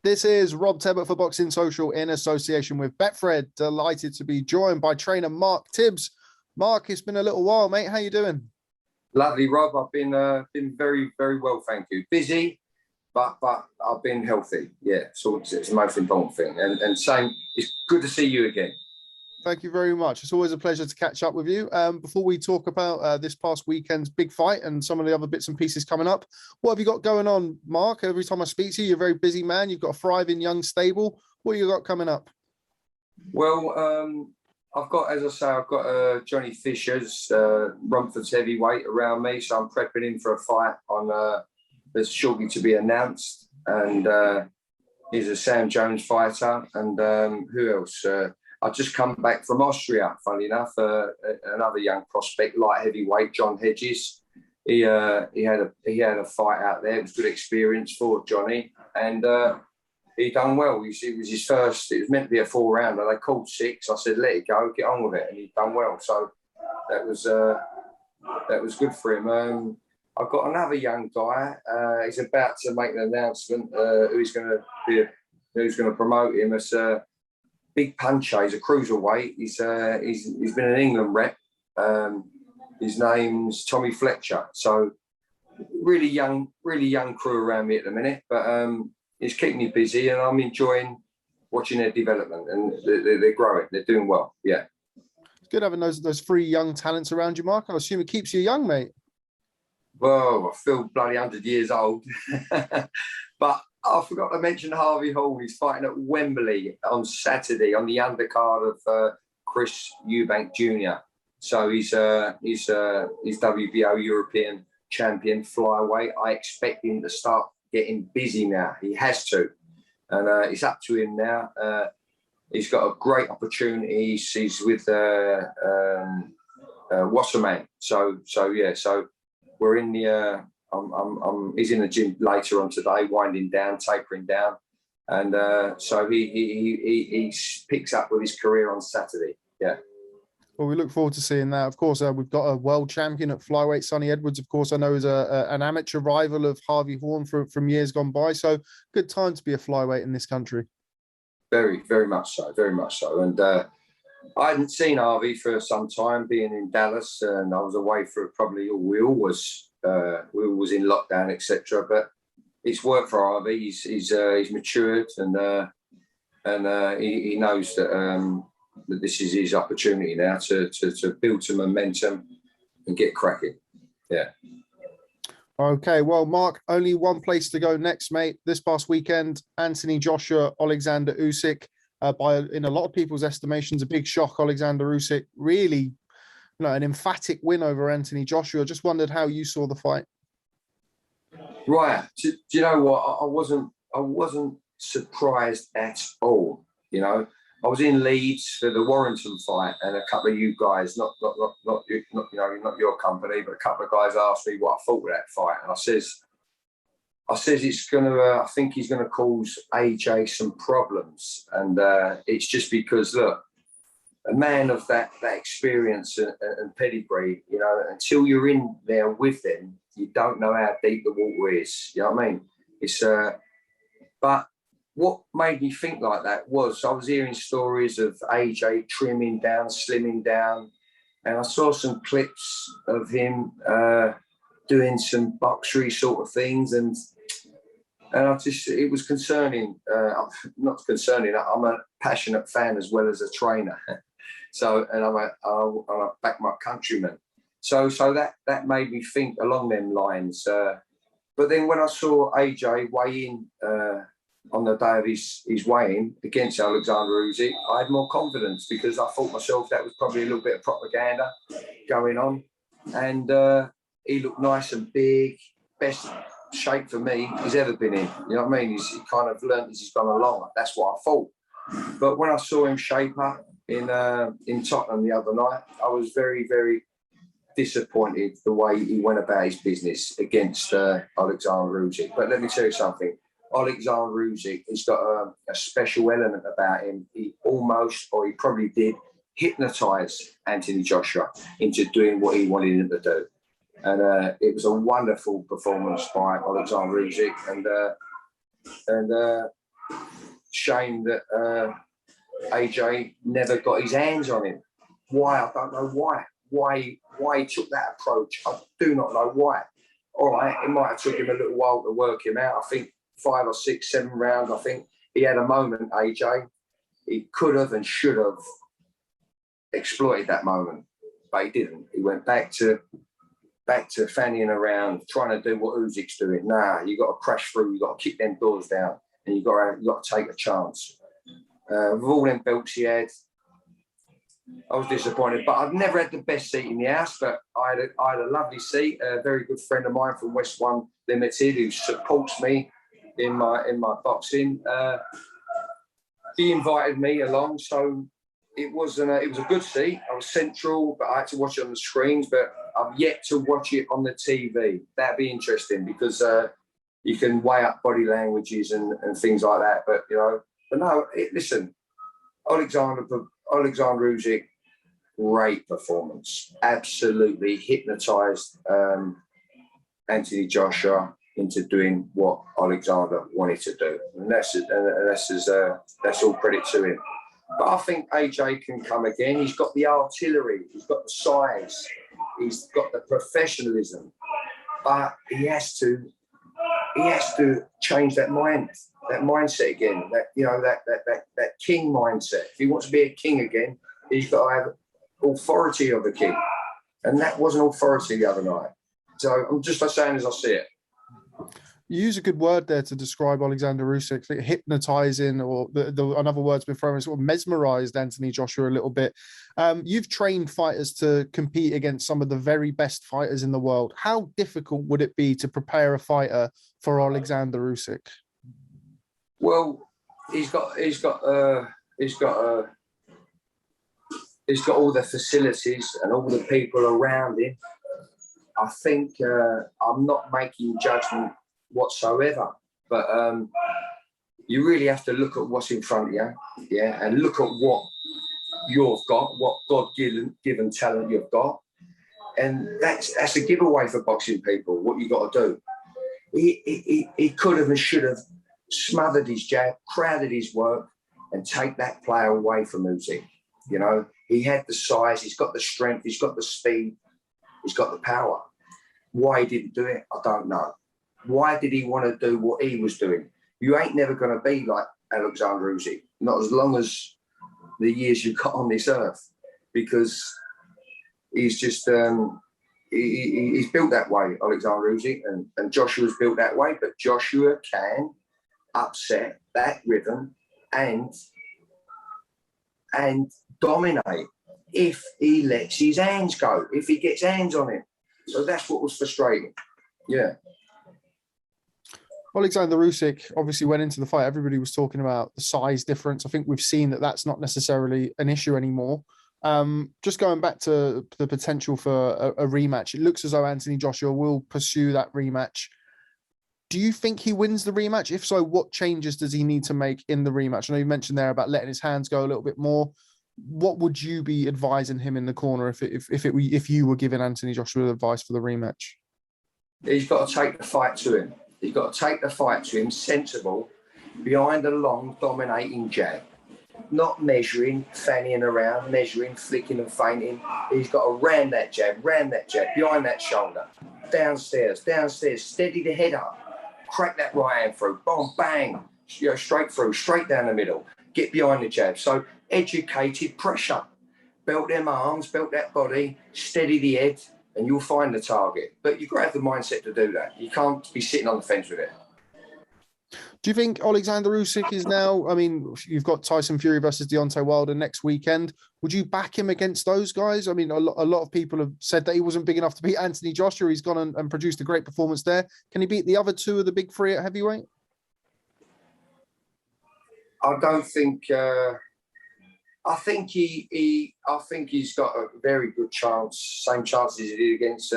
This is Rob Tebbutt for Boxing Social in association with Betfred. Delighted to be joined by trainer Mark Tibbs. Mark, it's been a little while, mate. How you doing? Lovely, Rob. I've been very, very well, thank you. Busy, but I've been healthy. Yeah, so it's the most important thing. And same, it's good to see you again. Thank you very much. It's always a pleasure to catch up with you. Before we talk about this past weekend's big fight and some of the other bits and pieces coming up, what have you got going on, Mark? Every time I speak to you, you're a very busy man. You've got a thriving young stable. What have you got coming up? Well, I've got, as I say, I've got Johnny Fisher's Romford's heavyweight around me, so I'm prepping him for a fight on that's shortly to be announced. And he's a Sam Jones fighter. And who else? I've just come back from Austria, funnily enough. Another young prospect, light heavyweight, John Hedges. He had a fight out there. It was a good experience for Johnny, and he done well. It was his first. It was meant to be a 4-rounder. They called 6. I said, "Let it go, get on with it," and he done well. So that was good for him. I've got another young guy. He's about to make an announcement. Who's going to promote him as Big Puncher. He's a cruiserweight. He's been an England rep. His name's Tommy Fletcher. So really young crew around me at the minute. But it's keeping me busy, and I'm enjoying watching their development. And they're growing. They're doing well. Yeah. It's good having those 3 young talents around you, Mark. I assume it keeps you young, mate. Well, I feel bloody 100 years old. But I forgot to mention Harvey Hall. He's fighting at Wembley on Saturday on the undercard of Chris Eubank Jr. So he's WBO European champion flyweight. I expect him to start getting busy now. He has to, and it's up to him now. He's got a great opportunity. He's with WASN. So yeah. So we're in the. He's in the gym later on today, winding down, tapering down, and so he picks up with his career on Saturday. Yeah. Well, we look forward to seeing that. Of course, we've got a world champion at flyweight, Sonny Edwards. Of course, I know is an amateur rival of Harvey Horn from years gone by. So good time to be a flyweight in this country. Very, very much so. Very much so. And I hadn't seen Harvey for some time, being in Dallas, and I was away for probably we always in lockdown, etc. But it's worked for Harvey. He's matured, and he knows that this is his opportunity now to build some momentum and get cracking. Yeah. Okay, well, Mark, only one place to go next, mate. This past weekend, Anthony Joshua, Alexander Usyk. In a lot of people's estimations, a big shock. Alexander Usyk really, an emphatic win over Anthony Joshua. Just wondered how you saw the fight. Right. Do you know what? I wasn't surprised at all. I was in Leeds for the Warrington fight, and a couple of you guys, not your company, but a couple of guys asked me what I thought of that fight, and I says it's gonna. I think he's gonna cause AJ some problems, and it's just because look. A man of that experience and pedigree, until you're in there with them, you don't know how deep the water is. You know what I mean? It's but what made me think like that was I was hearing stories of AJ trimming down, slimming down, and I saw some clips of him doing some boxery sort of things, and it was concerning. Not concerning. I'm a passionate fan as well as a trainer. So, and I back my countrymen. So that made me think along them lines. But then when I saw AJ weigh in on the day of his weigh-in against Alexander Usyk, I had more confidence because I thought myself that was probably a little bit of propaganda going on. And he looked nice and big, best shape for me he's ever been in. You know what I mean? He kind of learned as he's gone along. That's what I thought. But when I saw him shape up in Tottenham the other night, I was very, very disappointed the way he went about his business against Alexander Usyk. But let me tell you something. Alexander Usyk has got a special element about him. He probably did hypnotise Anthony Joshua into doing what he wanted him to do. And it was a wonderful performance by Alexander Usyk. And shame that AJ never got his hands on him. Why? I don't know why. Why he took that approach, I do not know why. All right, it might have took him a little while to work him out. I think 5 or 6, 7 rounds, I think he had a moment, AJ. He could have and should have exploited that moment, but he didn't. He went back to fannying around, trying to do what Usyk's doing. Nah, you got to crash through, you got to kick them doors down, and you got to take a chance. With all them belts he had, I was disappointed, but I've never had the best seat in the house. But I had a lovely seat. A very good friend of mine from West One Limited who supports me in my boxing. He invited me along, so it was a good seat. I was central, but I had to watch it on the screens. But I've yet to watch it on the TV. That'd be interesting because you can weigh up body languages and things like that. But no. Listen, Alexander Usyk, great performance. Absolutely hypnotised Anthony Joshua into doing what Alexander wanted to do, and that's all credit to him. But I think AJ can come again. He's got the artillery, he's got the size, he's got the professionalism, but he has to change that mindset again. That king mindset. If he wants to be a king again, he's got to have authority of a king, and that wasn't authority the other night. So I'm just saying as I see it. You use a good word there to describe Alexander Usyk, hypnotizing, or another word's been thrown, sort of mesmerized Anthony Joshua a little bit. You've trained fighters to compete against some of the very best fighters in the world. How difficult would it be to prepare a fighter for Alexander Usyk? Well, he's got all the facilities and all the people around him. I think I'm not making judgment whatsoever, but you really have to look at what's in front of you, yeah, and look at what you've got, what God-given talent you've got, and that's a giveaway for boxing people. What you got to do, he could have and should have smothered his jab, crowded his work, and take that player away from Usyk. He had the size, he's got the strength, he's got the speed, he's got the power. Why he didn't do it, I don't know. Why did he want to do what he was doing? You ain't never going to be like Alexander Usyk, not as long as the years you've got on this earth, because he's just he's built that way, Alexander Usyk, and Joshua's built that way. But Joshua can upset that rhythm and dominate if he lets his hands go, if he gets hands on him. So that's what was frustrating. Yeah. Alexander Usyk obviously went into the fight. Everybody was talking about the size difference. I think we've seen that that's not necessarily an issue anymore. Just going back to the potential for a rematch, it looks as though Anthony Joshua will pursue that rematch. Do you think he wins the rematch? If so, what changes does he need to make in the rematch? I know you mentioned there about letting his hands go a little bit more. What would you be advising him in the corner if you were giving Anthony Joshua advice for the rematch? He's got to take the fight to him. He's got to take the fight to him sensible, behind a long, dominating jab. Not measuring, fannying around, measuring, flicking and feinting. He's got to ram that jab, behind that shoulder. Downstairs, steady the head up. Crack that right hand through, boom, bang. Straight through, straight down the middle. Get behind the jab. So educated pressure. Belt them arms, belt that body, steady the head, and you'll find the target. But you've got to have the mindset to do that. You can't be sitting on the fence with it. Do you think Alexander Usyk is now, I mean, you've got Tyson Fury versus Deontay Wilder next weekend. Would you back him against those guys? I mean, a lot of people have said that he wasn't big enough to beat Anthony Joshua. He's gone and produced a great performance there. Can he beat the other two of the big three at heavyweight? I don't think... I think he's got a very good chance, same chances he did against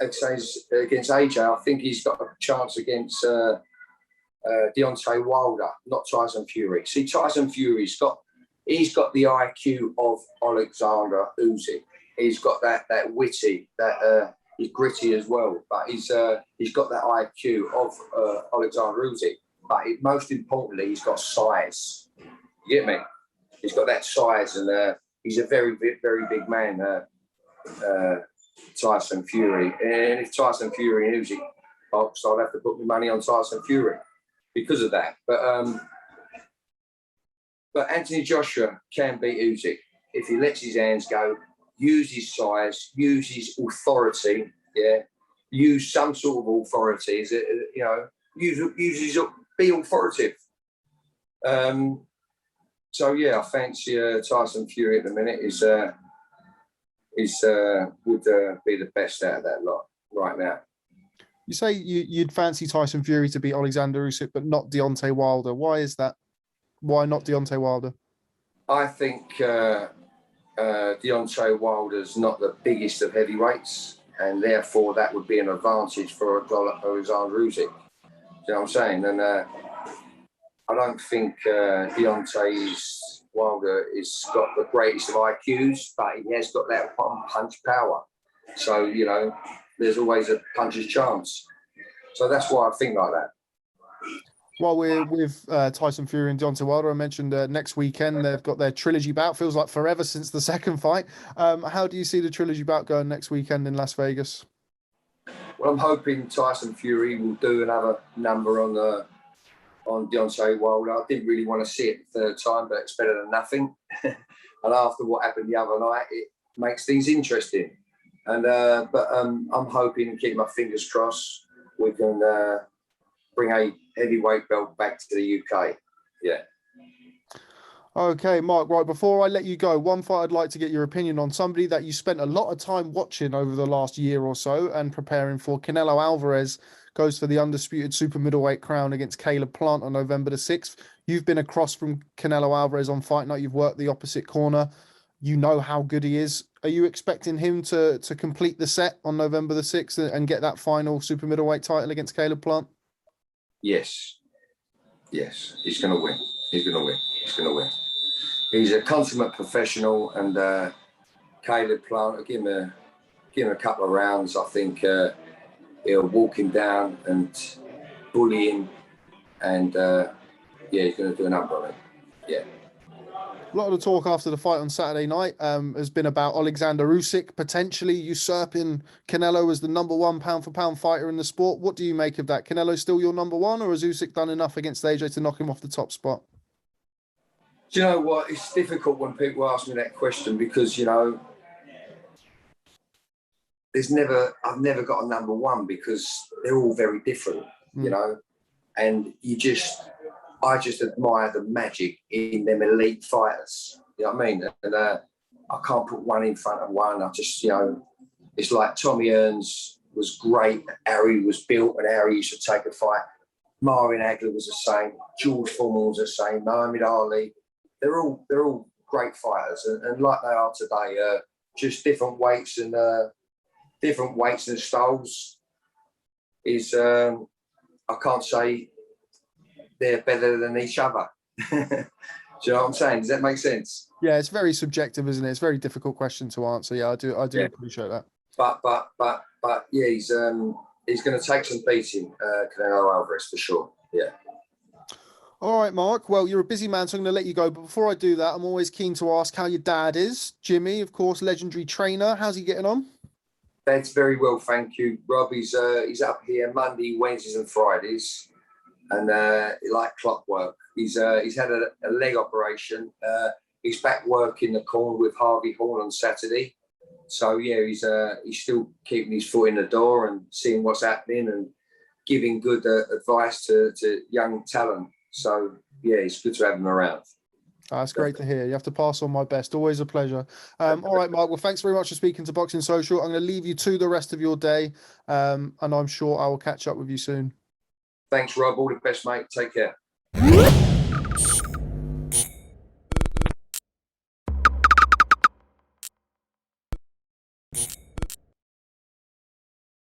against AJ. I think he's got a chance against Deontay Wilder, not Tyson Fury. See, Tyson Fury's got the IQ of Alexander Usyk. He's got that witty, he's gritty as well, but he's got that IQ of Alexander Usyk. but most importantly, he's got size. You get me? He's got that size, and he's a very, very big man, Tyson Fury. And if Tyson Fury and Usyk box, I'd have to put my money on Tyson Fury because of that. But Anthony Joshua can beat Usyk if he lets his hands go, use his size, use his authority, use some sort of authority, be authoritative. So yeah, I fancy Tyson Fury at the minute would be the best out of that lot right now. You say you'd fancy Tyson Fury to beat Alexander Usyk, but not Deontay Wilder. Why is that? Why not Deontay Wilder? I think Deontay Wilder's not the biggest of heavyweights, and therefore that would be an advantage for Alexander Usyk. You know what I'm saying? And I don't think Deontay Wilder has got the greatest of IQs, but he has got that one punch power. So, you know, there's always a puncher's chance. So that's why I think like that. While we're with Tyson Fury and Deontay Wilder, I mentioned next weekend they've got their trilogy bout. Feels like forever since the second fight. How do you see the trilogy bout going next weekend in Las Vegas? Well, I'm hoping Tyson Fury will do another number on Deontay Wilder. I didn't really want to see it the third time, but it's better than nothing. And after what happened the other night, it makes things interesting. And but I'm hoping and keep my fingers crossed we can bring a heavyweight belt back to the UK. Yeah. Okay, Mark, right, before I let you go, one fight I'd like to get your opinion on, somebody that you spent a lot of time watching over the last year or so and preparing for. Canelo Alvarez goes for the undisputed super middleweight crown against Caleb-Plant on November the 6th. You've been across from Canelo Alvarez on Fight Night. You've worked the opposite corner. You know how good he is. Are you expecting him to complete the set on November the 6th and get that final super middleweight title against Caleb-Plant? Yes. Yes. He's going to win. He's going to win. He's going to win. He's a consummate professional, and Caleb-Plant, I'll give him a couple of rounds. I think he'll walk him down and bully him, and he's going to do a number on him. Yeah. A lot of the talk after the fight on Saturday night has been about Alexander Usyk potentially usurping Canelo as the number one pound-for-pound fighter in the sport. What do you make of that? Canelo still your number one, or has Usyk done enough against AJ to knock him off the top spot? Do you know what? It's difficult when people ask me that question because, you know, I've never got a number one because they're all very different, you know, and I just admire the magic in them elite fighters. You know what I mean? And I can't put one in front of one. I just, you know, it's like Tommy Hearns was great, how he was built and how he used to take a fight. Marvin Hagler was the same. George Foreman was the same. Muhammad Ali. They're all great fighters, and like they are today, just different weights and styles. Is I can't say they're better than each other. Do you know what I'm saying? Does that make sense? Yeah, it's very subjective, isn't it? It's a very difficult question to answer. Yeah, I do appreciate that. But yeah, he's going to take some beating, Canelo Alvarez for sure. Yeah. All right, Mark. Well, you're a busy man, so I'm going to let you go. But before I do that, I'm always keen to ask how your dad is. Jimmy, of course, legendary trainer. How's he getting on? Dad's very well, thank you. Rob, he's up here Monday, Wednesdays and Fridays. And like clockwork. He's had a leg operation. He's back working the corner with Harvey Horn on Saturday. So, yeah, he's still keeping his foot in the door and seeing what's happening and giving good advice to young talent. So, yeah, it's good to have him around. That's great to hear. You have to pass on my best. Always a pleasure. All right, Mark. Well, thanks very much for speaking to Boxing Social. I'm going to leave you to the rest of your day, and I'm sure I will catch up with you soon. Thanks, Rob. All the best, mate. Take care.